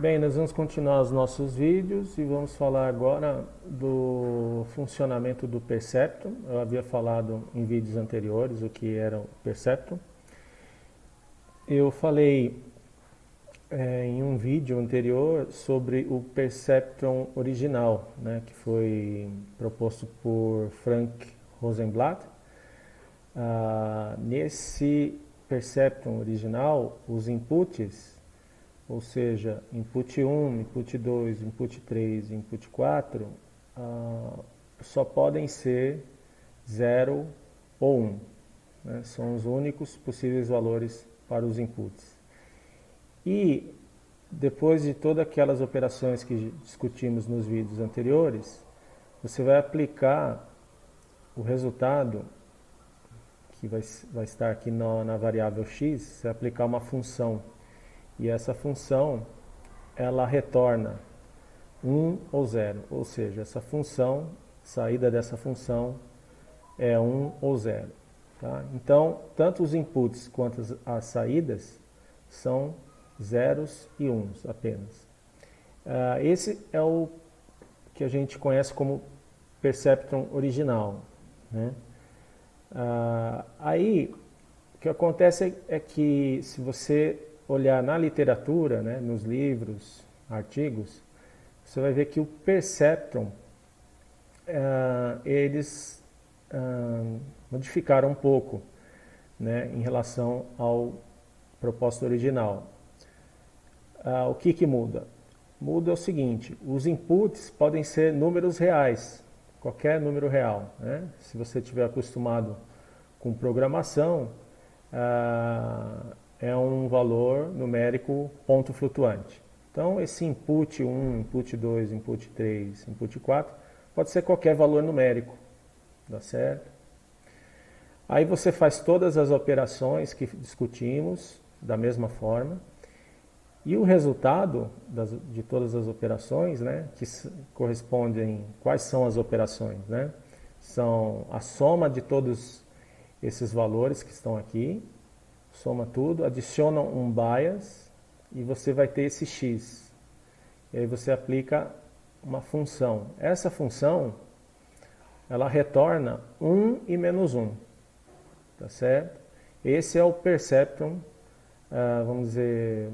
Bem, nós vamos continuar os nossos vídeos e vamos falar agora do funcionamento do Perceptron. Eu havia falado em vídeos anteriores o que era o Perceptron. Eu falei em um vídeo anterior sobre o Perceptron original, né, que foi proposto por Frank Rosenblatt. Nesse Perceptron original, os inputs, ou seja, input 1, input 2, input 3, input 4, só podem ser 0 ou 1. Né? São os únicos possíveis valores para os inputs. E depois de todas aquelas operações que discutimos nos vídeos anteriores, você vai aplicar o resultado, que vai estar aqui na variável x, você vai aplicar uma função. E essa função, ela retorna 1 ou 0, ou seja, essa função, saída dessa função é 1 ou 0. Tá? Então, tanto os inputs quanto as saídas são zeros e uns apenas. Esse é o que a gente conhece como Perceptron original. Né? Aí, o que acontece é que se você olhar na literatura, né, nos livros, artigos, você vai ver que o Perceptron, eles modificaram um pouco, né, em relação ao propósito original. O que muda? Muda o seguinte, os inputs podem ser números reais, qualquer número real. Né? Se você estiver acostumado com programação, é um valor numérico ponto flutuante. Então, esse input 1, input 2, input 3, input 4, pode ser qualquer valor numérico, tá certo? Aí você faz todas as operações que discutimos da mesma forma, e o resultado de todas as operações, né, que correspondem, quais são as operações? Né? São a soma de todos esses valores que estão aqui, soma tudo, adiciona um bias e você vai ter esse x. E aí você aplica uma função. Essa função, ela retorna 1 e menos 1. Tá certo? Esse é o Perceptron, vamos dizer,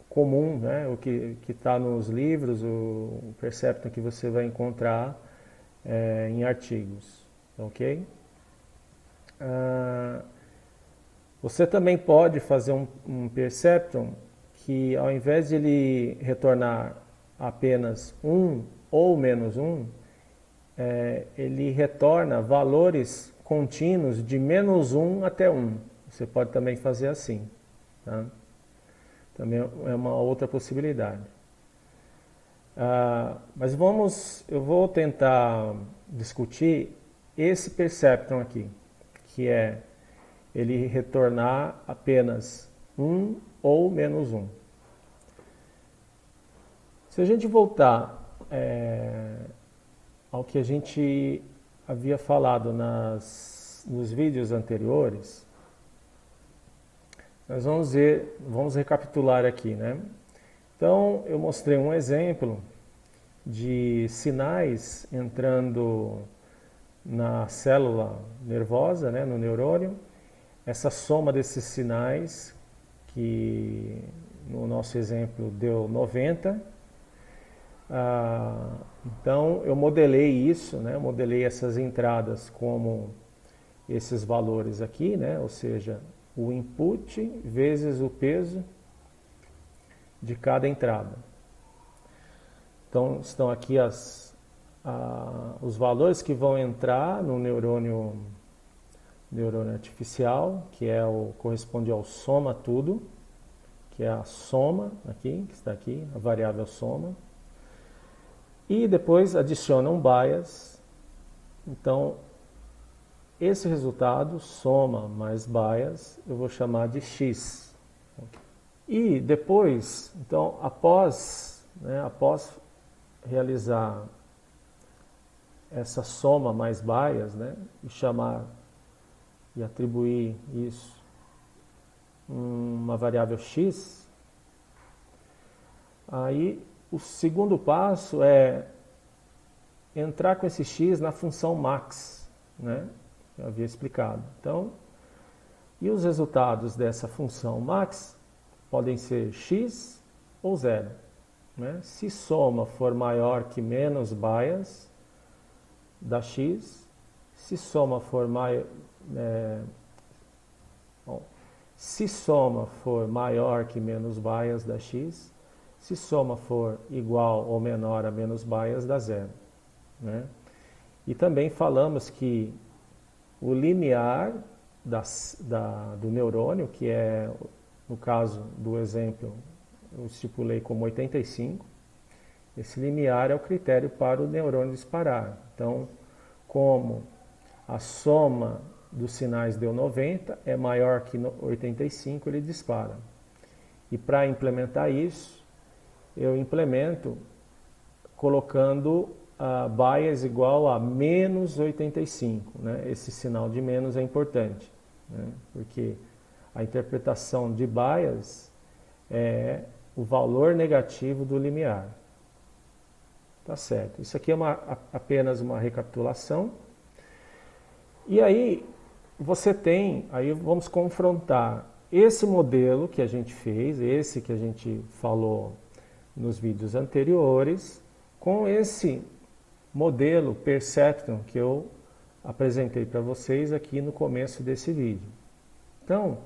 comum, né? O que está nos livros, o Perceptron que você vai encontrar em artigos. Ok? Você também pode fazer um Perceptron que, ao invés de ele retornar apenas 1 ou menos 1, ele retorna valores contínuos de menos 1 até 1. Você pode também fazer assim. Tá? Também é uma outra possibilidade. Mas eu vou tentar discutir esse Perceptron aqui, que é ele retornar apenas 1 ou menos 1. Se a gente voltar ao que a gente havia falado nos vídeos anteriores, nós vamos recapitular aqui, né? Então, eu mostrei um exemplo de sinais entrando na célula nervosa, né, no neurônio. Essa soma desses sinais, que no nosso exemplo deu 90. Então, eu modelei isso, né, eu modelei essas entradas como esses valores aqui, né, ou seja, o input vezes o peso de cada entrada. Então, estão aqui os valores que vão entrar no neurônio artificial, que corresponde ao soma tudo, que é a soma aqui, que está aqui, a variável soma. E depois adiciona um bias. Então, esse resultado, soma mais bias, eu vou chamar de x. E depois, então, após realizar essa soma mais bias, né, e chamar e atribuir isso uma variável x, Aí o segundo passo é entrar com esse x na função max, né? Eu havia explicado. Então, e os resultados dessa função max podem ser x ou zero, né? Se soma for maior que menos bias da x, se soma for se soma for maior que menos bias da x, se soma for igual ou menor a menos bias dá zero, né? E também falamos que o limiar do neurônio, que é, no caso do exemplo, eu estipulei como 85, esse limiar é o critério para o neurônio disparar. Então, como a soma dos sinais deu 90, é maior que 85, ele dispara. E para implementar isso, eu implemento colocando a bias igual a menos 85. Né? Esse sinal de menos é importante, né? Porque a interpretação de bias é o valor negativo do limiar. Tá certo. Isso aqui é apenas uma recapitulação. E aí você tem, aí vamos confrontar esse modelo que a gente fez, esse que a gente falou nos vídeos anteriores, com esse modelo Perceptron que eu apresentei para vocês aqui no começo desse vídeo. Então,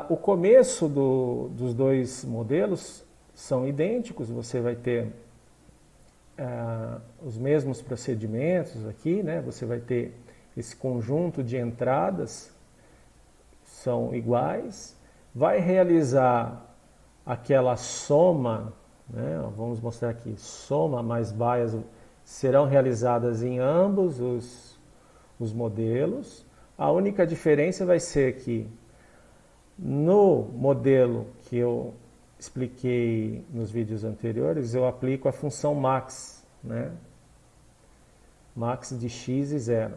o começo dos dois modelos são idênticos, você vai ter os mesmos procedimentos aqui, né? Você vai ter esse conjunto de entradas, são iguais, vai realizar aquela soma, né? Vamos mostrar aqui, soma mais bias serão realizadas em ambos os modelos. A única diferença vai ser que no modelo que eu expliquei nos vídeos anteriores, eu aplico a função max, né? Max de x e zero.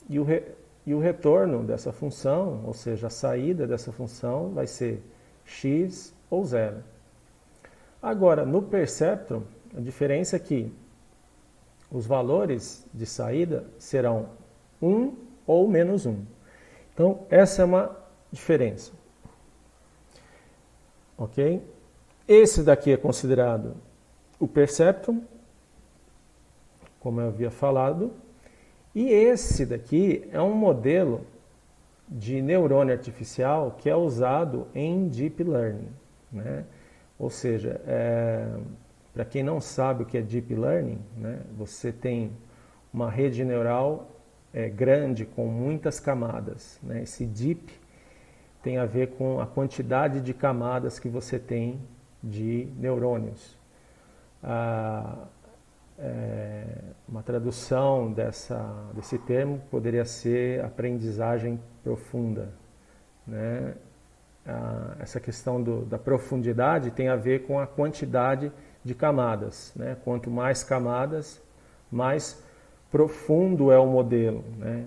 E o retorno dessa função, ou seja, a saída dessa função, vai ser x ou zero. Agora, no Perceptron, a diferença é que os valores de saída serão 1 ou menos 1. Então, essa é uma diferença. Ok? Esse daqui é considerado o Perceptron, como eu havia falado. E esse daqui é um modelo de neurônio artificial que é usado em Deep Learning, né? Ou seja, para quem não sabe o que é Deep Learning, né, você tem uma rede neural grande com muitas camadas, né? Esse Deep tem a ver com a quantidade de camadas que você tem de neurônios. Uma tradução desse termo poderia ser aprendizagem profunda, né? Essa questão da profundidade tem a ver com a quantidade de camadas, né? Quanto mais camadas, mais profundo é o modelo, né?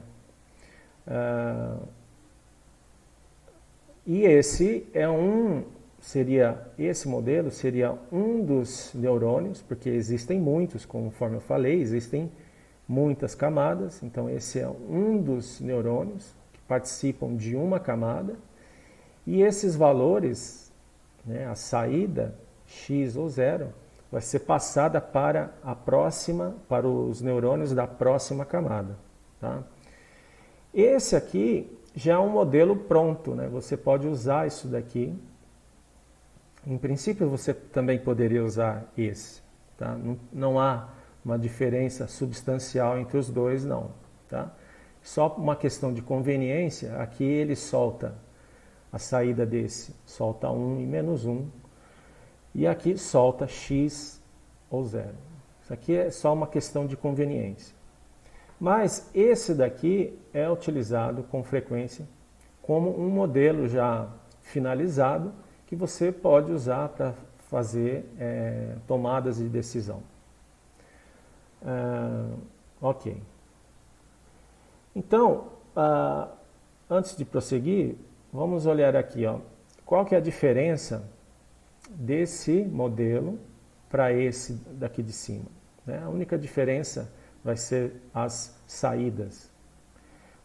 E esse modelo seria um dos neurônios, porque existem muitos, conforme eu falei, existem muitas camadas, então esse é um dos neurônios que participam de uma camada, e esses valores, né, a saída x ou zero, vai ser passada para para os neurônios da próxima camada, tá? Esse aqui já é um modelo pronto, né? Você pode usar isso daqui. Em princípio, você também poderia usar esse, tá? Não há uma diferença substancial entre os dois, não, tá? Só uma questão de conveniência, aqui ele solta a saída desse, solta 1 e menos 1, e aqui solta x ou zero. Isso aqui é só uma questão de conveniência. Mas esse daqui é utilizado com frequência como um modelo já finalizado que você pode usar para fazer tomadas de decisão. Ok. Então, antes de prosseguir, vamos olhar aqui, ó, qual que é a diferença desse modelo para esse daqui de cima, né? A única diferença vai ser as saídas.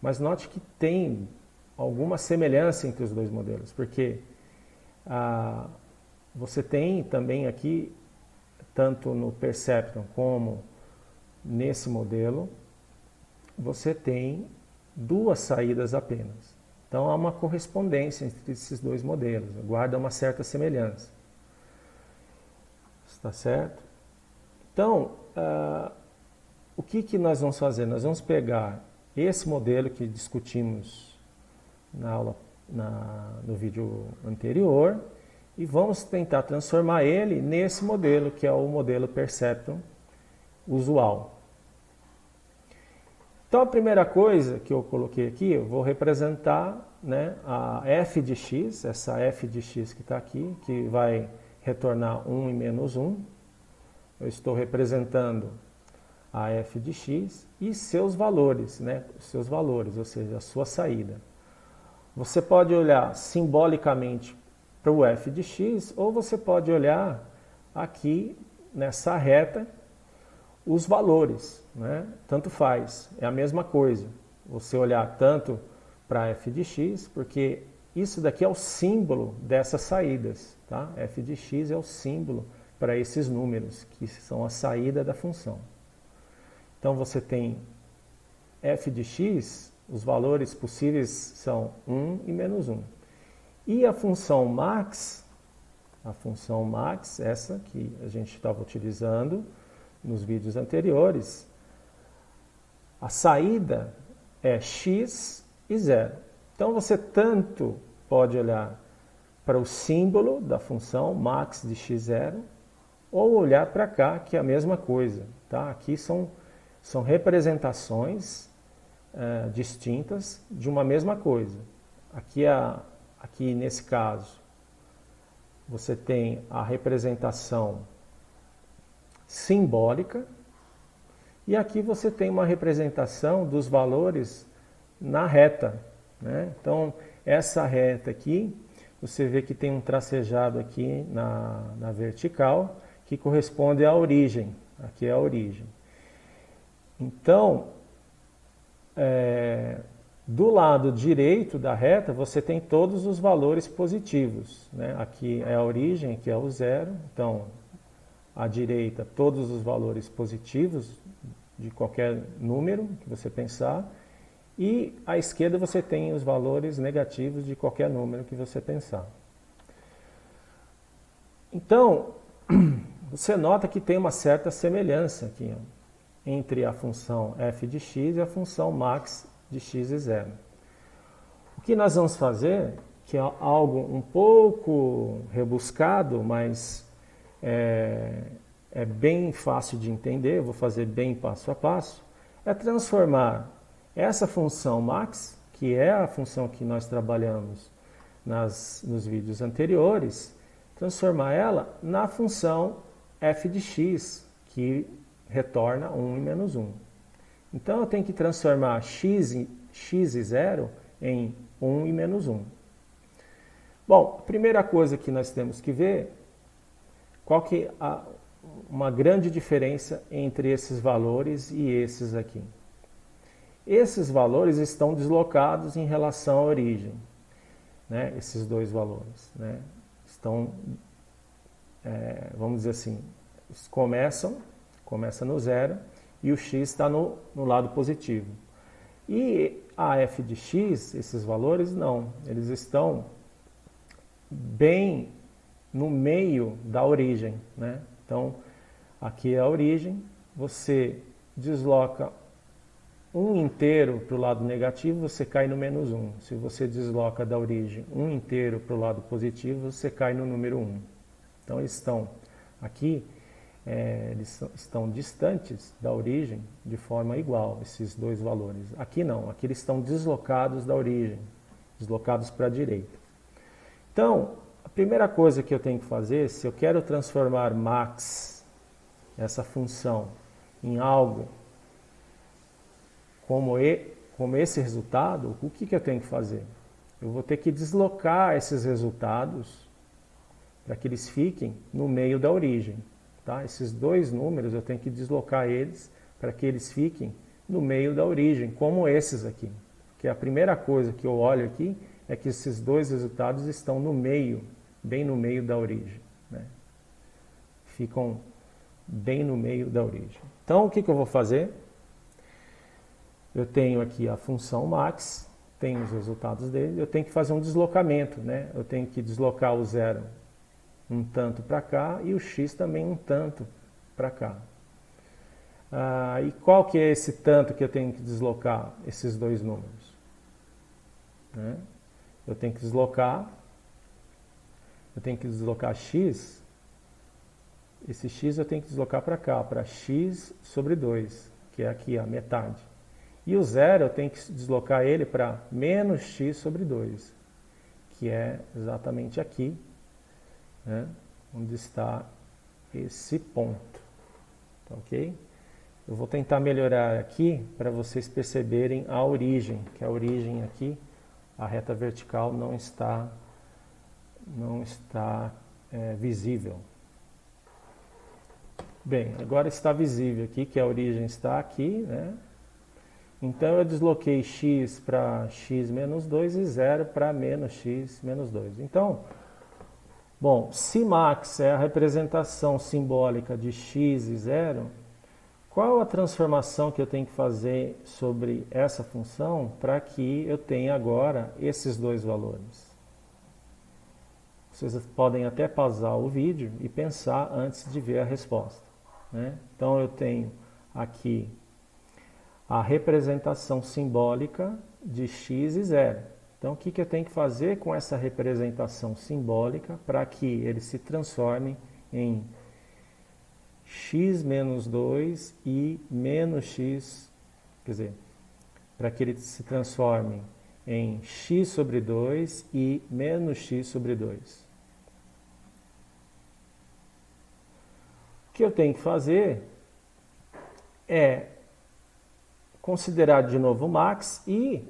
Mas note que tem alguma semelhança entre os dois modelos, porque você tem também aqui, tanto no Perceptron como nesse modelo, você tem duas saídas apenas. Então há uma correspondência entre esses dois modelos, guarda uma certa semelhança. Está certo? Então, o que nós vamos fazer? Nós vamos pegar esse modelo que discutimos na aula, no vídeo anterior, e vamos tentar transformar ele nesse modelo, que é o modelo Perceptron usual. Então a primeira coisa que eu coloquei aqui, eu vou representar, né, a f de x, essa f de x que está aqui, que vai retornar 1 e menos 1. Eu estou representando a f de x e seus valores, né, seus valores, ou seja, a sua saída. Você pode olhar simbolicamente para o f de x, ou você pode olhar aqui nessa reta os valores, né? Tanto faz, é a mesma coisa. Você olhar tanto para f de x, porque isso daqui é o símbolo dessas saídas, tá? F de x é o símbolo para esses números, que são a saída da função. Então você tem f de x, os valores possíveis são 1 e menos 1. E a função max, essa que a gente estava utilizando nos vídeos anteriores, a saída é x e 0. Então você tanto pode olhar para o símbolo da função max de x0, ou olhar para cá, que é a mesma coisa. Tá? Aqui são representações distintas de uma mesma coisa. Aqui nesse caso, você tem a representação simbólica, e aqui você tem uma representação dos valores na reta, né? Então, essa reta aqui, você vê que tem um tracejado aqui na vertical, que corresponde à origem. Aqui é a origem. Então, do lado direito da reta, você tem todos os valores positivos, né? Aqui é a origem, aqui é o 0. Então, à direita, todos os valores positivos de qualquer número que você pensar. E à esquerda você tem os valores negativos de qualquer número que você pensar. Então, você nota que tem uma certa semelhança aqui, ó, entre a função f de x e a função max de x e 0. O que nós vamos fazer, que é algo um pouco rebuscado, mas é bem fácil de entender, vou fazer bem passo a passo, é transformar essa função max, que é a função que nós trabalhamos nos vídeos anteriores, transformar ela na função f de x, que retorna 1 e menos 1. Então eu tenho que transformar x e 0 em 1 e menos 1. Bom, a primeira coisa que nós temos que ver, qual que é uma grande diferença entre esses valores e esses aqui. Esses valores estão deslocados em relação à origem, né? Esses dois valores, né? Estão, vamos dizer assim, começa no 0 e o x está no lado positivo. E a f de x, esses valores, não, eles estão bem no meio da origem, né? Então, aqui é a origem, você desloca um inteiro para o lado negativo, você cai no menos 1. Se você desloca da origem um inteiro para o lado positivo, você cai no número 1. Então, eles estão aqui, eles estão distantes da origem de forma igual, esses dois valores. Aqui não, aqui eles estão deslocados da origem, deslocados para a direita. Então, a primeira coisa que eu tenho que fazer, se eu quero transformar max, essa função, em algo como esse resultado, o que eu tenho que fazer? Eu vou ter que deslocar esses resultados para que eles fiquem no meio da origem. Tá? Esses dois números eu tenho que deslocar eles para que eles fiquem no meio da origem, como esses aqui. Porque a primeira coisa que eu olho aqui é que esses dois resultados estão no meio, bem no meio da origem. Né? Ficam bem no meio da origem. Então, o que eu vou fazer? Eu tenho aqui a função max, tenho os resultados dele, eu tenho que fazer um deslocamento, né? Eu tenho que deslocar o zero um tanto para cá e o x também um tanto para cá. E qual que é esse tanto que eu tenho que deslocar esses dois números? Né? Eu tenho que deslocar x, esse x eu tenho que deslocar para cá, para x sobre 2, que é aqui a metade. E o zero eu tenho que deslocar ele para menos x sobre 2, que é exatamente aqui, né, onde está esse ponto. Tá, ok? Eu vou tentar melhorar aqui para vocês perceberem a origem, que a origem aqui, a reta vertical não está visível. Bem, agora está visível aqui que a origem está aqui, né? Então eu desloquei x para x menos 2 e 0 para menos x menos 2. Então, bom, se max é a representação simbólica de x e 0, qual a transformação que eu tenho que fazer sobre essa função para que eu tenha agora esses dois valores? Vocês podem até pausar o vídeo e pensar antes de ver a resposta. Né? Então eu tenho aqui a representação simbólica de x e 0. Então, o que eu tenho que fazer com essa representação simbólica para que ele se transforme em x menos 2 e menos x, quer dizer, para que ele se transforme em x sobre 2 e menos x sobre 2. O que eu tenho que fazer é considerar de novo o max e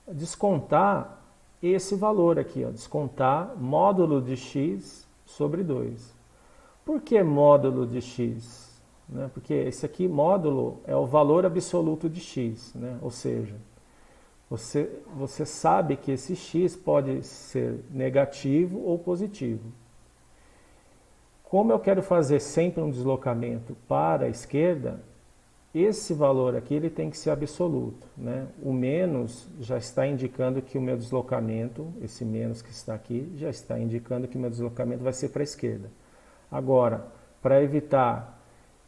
descontar esse valor aqui, ó, descontar módulo de x sobre 2. Por que módulo de x? Né? Porque esse aqui, módulo, é o valor absoluto de x, né? Ou seja, você sabe que esse x pode ser negativo ou positivo. Como eu quero fazer sempre um deslocamento para a esquerda, esse valor aqui ele tem que ser absoluto. Né? O menos já está indicando que o meu deslocamento, esse menos que está aqui, já está indicando que o meu deslocamento vai ser para a esquerda. Agora, para evitar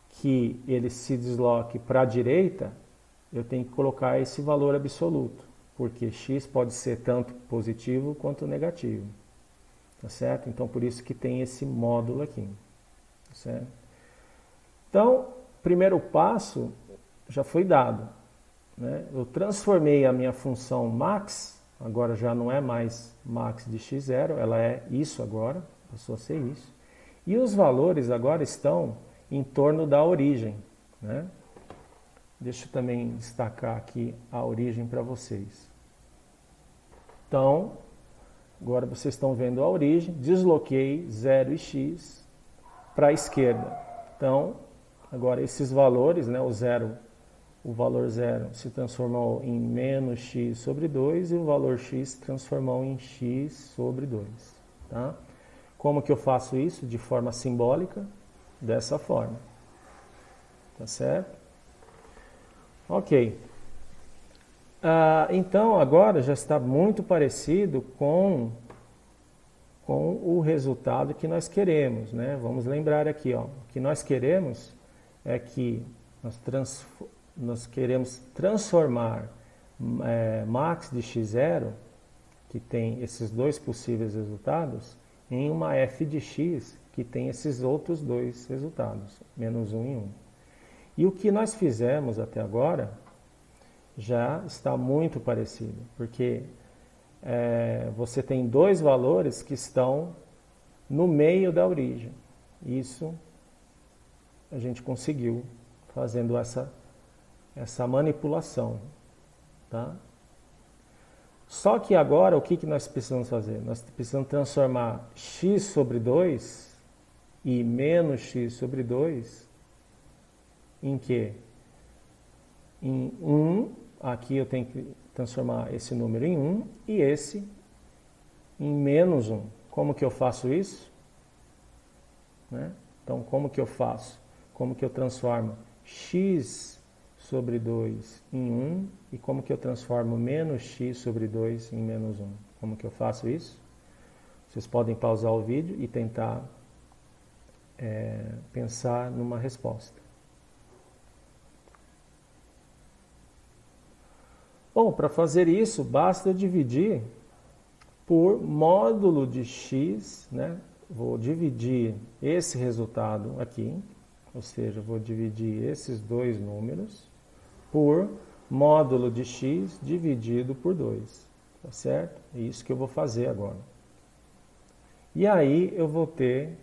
que ele se desloque para a direita, eu tenho que colocar esse valor absoluto, porque x pode ser tanto positivo quanto negativo. Tá certo? Então, por isso que tem esse módulo aqui. Tá certo? Então, primeiro passo já foi dado. Né? Eu transformei a minha função max, agora já não é mais max de x0, ela é isso agora, passou a ser isso. E os valores agora estão em torno da origem. Né? Deixa eu também destacar aqui a origem para vocês. Então, agora vocês estão vendo a origem, desloquei 0 e x para a esquerda. Então, agora esses valores, né, o valor 0 se transformou em menos x sobre 2 e o valor x se transformou em x sobre 2. Tá? Como que eu faço isso? De forma simbólica, dessa forma. Tá certo? Ok. Então, agora já está muito parecido com o resultado que nós queremos. Né? Vamos lembrar aqui, ó, o que nós queremos é que nós queremos transformar max de x0, que tem esses dois possíveis resultados, em uma f de x que tem esses outros dois resultados, menos 1 e 1. E o que nós fizemos até agora já está muito parecido, porque você tem dois valores que estão no meio da origem. Isso a gente conseguiu fazendo essa manipulação. Tá? Só que agora, o que nós precisamos fazer? Nós precisamos transformar x sobre 2 e menos x sobre 2 em quê? Em 1, aqui eu tenho que transformar esse número em 1 e esse em menos 1. Como que eu faço isso? Né? Então, como que eu faço? Como que eu transformo x sobre 2 em 1 e como que eu transformo menos x sobre 2 em menos 1? Como que eu faço isso? Vocês podem pausar o vídeo e tentar pensar numa resposta. Bom, para fazer isso, basta eu dividir por módulo de x, né? Vou dividir esse resultado aqui, ou seja, vou dividir esses dois números por módulo de x dividido por 2, tá certo? É isso que eu vou fazer agora. E aí eu vou ter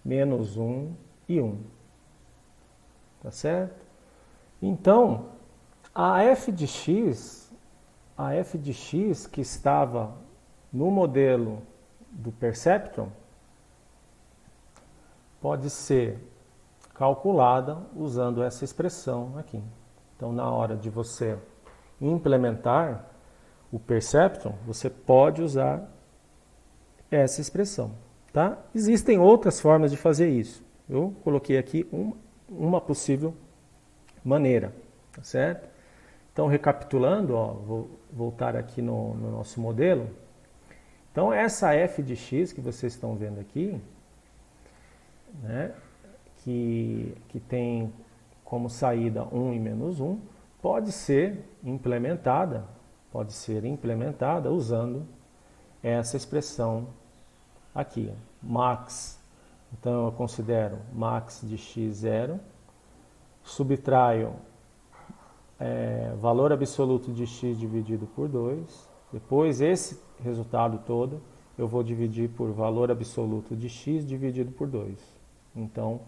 menos 1 e 1, tá certo? Então, a f de x que estava no modelo do Perceptron pode ser calculada usando essa expressão aqui. Então, na hora de você implementar o Perceptron, você pode usar essa expressão, tá? Existem outras formas de fazer isso. Eu coloquei aqui uma possível maneira, tá certo? Então, recapitulando, ó, vou voltar aqui no nosso modelo. Então, essa f de x que vocês estão vendo aqui, né, que tem como saída 1 e menos 1, pode ser implementada usando essa expressão aqui, max. Então, eu considero max de x 0, subtraio valor absoluto de x dividido por 2, depois esse resultado todo eu vou dividir por valor absoluto de x dividido por 2. Então,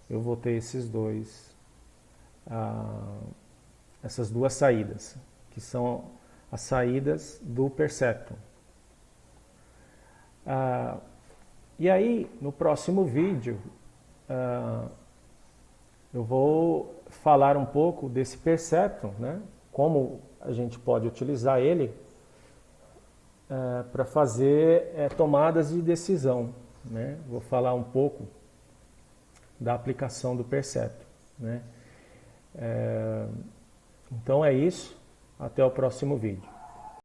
eu vou ter essas duas saídas, que são as saídas do Perceptron. E aí, no próximo vídeo, eu vou falar um pouco desse Perceptron, né? Como a gente pode utilizar ele para fazer tomadas de decisão, né? Vou falar um pouco da aplicação do Perceptron, né? Então é isso, até o próximo vídeo.